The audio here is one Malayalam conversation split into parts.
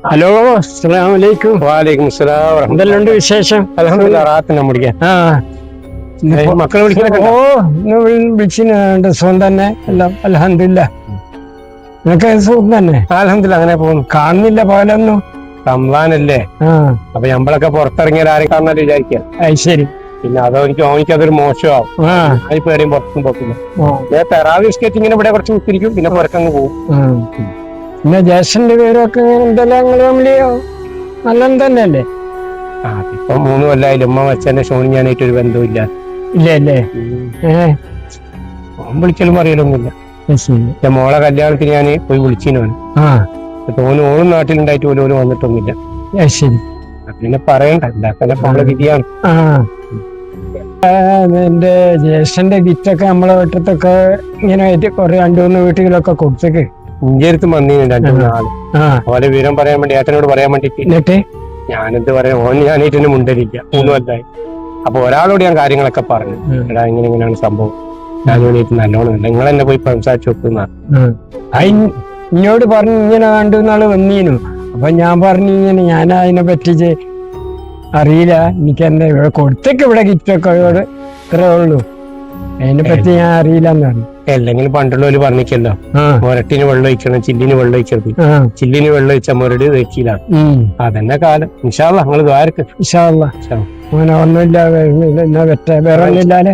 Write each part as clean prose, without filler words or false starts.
ഹലോ, അസ്സലാമു അലൈക്കും. വാലൈക്കും അസ്സലാം. എന്തെല്ലാം വിശേഷം? അൽഹംദുലില്ലാ, റാഹത്തന്നെ മുടിക്കാൻ. മക്കളെ വിളിക്കുന്നൊക്കെ ഓ, ഇന്ന് വിളിച്ചിട്ടുണ്ട്. സുഖം തന്നെ എല്ലാം അൽഹംദുലില്ലാ. നിനക്ക് സുഖം തന്നെ? അൽഹംദുലില്ലാ, അങ്ങനെ പോകുന്നു. കാണുന്നില്ല പോലൊന്നും. റംസാനല്ലേ, അപ്പൊ നമ്മളൊക്കെ പുറത്തിറങ്ങിയാൽ ആരെ കാണാൻ വിചാരിക്കാം. അത് ശരി. പിന്നെ ഓനിക്കതൊരു മോശമാവും. ഞാനിപ്പോ എവിടെയും പുറത്തും പോക്കില്ല. ഞാൻ തെറാവി നിസ്കരിച്ച് ഇങ്ങനെ ഇവിടെ കുറച്ച് കുത്തിരിക്കും, പിന്നെ പുറത്തങ്ങ് പോകും. പിന്നെ ജ്യേഷ്ഠന്റെ പേരൊക്കെ എന്തെല്ലാം നിങ്ങൾ തമ്മിലെയോ നല്ല തന്നെയല്ലേ? ഇപ്പൊ 3 കൊല്ലായാലും ഉമ്മ വെച്ചെന്നെ ഷോണി ഞാനായിട്ട് ഒരു ബന്ധമില്ല. ഇല്ലേ? വിളിക്കലും അറിയലൊന്നുമില്ല. മോളെ കല്യാണത്തിന് ഞാൻ പോയി വിളിച്ചിനോന്. ഓനും നാട്ടിലുണ്ടായിട്ട് പോലും വന്നിട്ടൊന്നുമില്ല. ശരി. പിന്നെ പറയണ്ട, എന്താക്കാനെ നമ്മളെ വിധിയാണ്. എന്റെ ജ്യേഷ്ഠന്റെ ഗിഫ്റ്റൊക്കെ നമ്മളെ വീട്ടിലൊക്കെ ഇങ്ങനെ 2-3 വീട്ടുകളൊക്കെ കൊടുത്തേക്ക് ഇന്റെ അടുത്ത് വന്നീന് 2-3 ആള്. ഓലെ വിവരം പറയാൻ വേണ്ടി ഏട്ടനോട് പറയാൻ വേണ്ടിട്ട്. എന്നിട്ട് ഞാനെന്ത് പറയാ, ഞാനായിട്ട് മുണ്ടലില്ല 3 കൊല്ലായി. അപ്പൊ ഒരാളോട് ഞാൻ കാര്യങ്ങളൊക്കെ പറഞ്ഞു, എടാ ഇങ്ങനെയാണ് സംഭവം, ഞാൻ വേണ്ടിയിട്ട് നല്ലോണം നിങ്ങൾ എന്നെ പോയി സംസാരിച്ചു വെക്കുന്ന. എന്നോട് പറഞ്ഞു ഇങ്ങനെ 2-3 വന്നീനു. അപ്പൊ ഞാൻ പറഞ്ഞു ഇങ്ങനെ ഞാൻ അതിനെ പറ്റിച്ച് അറിയില്ല, എനിക്ക് എന്റെ ഇവിടെ കൊടുത്തേക്ക് ഇവിടെ ഗിഫ്റ്റൊക്കെ ഇത്രേ ഉള്ളൂ, അതിനെ പറ്റി ഞാൻ അറിയില്ലെന്ന് പറഞ്ഞു. അല്ലെങ്കിൽ പണ്ടുള്ളവര് പറഞ്ഞിക്കല്ലോ, മുരട്ടിന് വെള്ളം ഒഴിക്കണം, ചില്ലിന് വെള്ളം ഒഴിക്കരുത്. ചില്ലിന് വെള്ളം ഒഴിച്ച മുരട് വെച്ചിലാണ്. അതന്നെ കാലം. ഇൻഷാ അല്ലാഹ് നിങ്ങൾ ദ്വാരക്ക്. ഇൻഷാ അല്ലാഹ്. അങ്ങനെ ഒന്നുമില്ല, വേറെ ഒന്നുമില്ലാതെ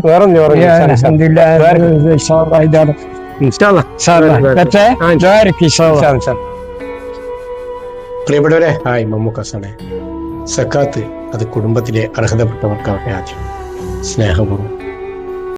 പ്രിയപ്പെട്ടവരെ, ഹായ്, മമ്മൂക്കസാണ്. സക്കാത്ത് അത് കുടുംബത്തിലെ അർഹതപ്പെട്ടവർക്കാവട്ടെ ആദ്യം സ്നേഹപൂർവ്വം.